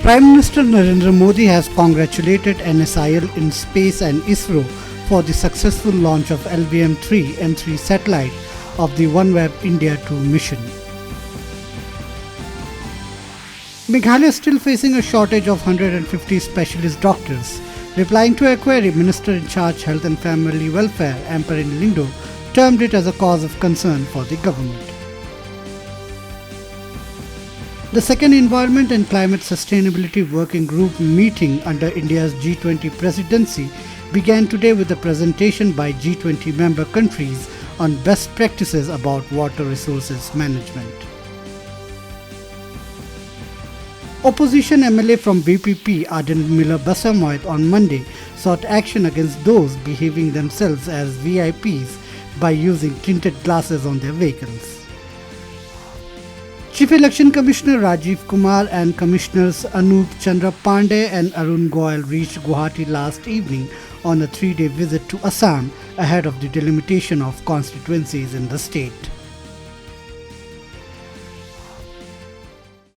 Prime Minister Narendra Modi has congratulated NSIL in space and ISRO for the successful launch of LVM-3 M3 satellite of the OneWeb India 2 mission. Meghalaya is still facing a shortage of 150 specialist doctors. Replying to a query, Minister in charge Health and Family Welfare, Amparin Lindo, termed it as a cause of concern for the government. The second Environment and Climate Sustainability Working Group meeting under India's G20 presidency began today with a presentation by G20 member countries on best practices about water resources management. Opposition MLA from VPP Ardent Miller Basamoit on Monday sought action against those behaving themselves as VIPs by using tinted glasses on their vehicles. Chief Election Commissioner Rajiv Kumar and Commissioners Anup Chandra Pandey and Arun Goyal reached Guwahati last evening on a 3-day visit to Assam ahead of the delimitation of constituencies in the state.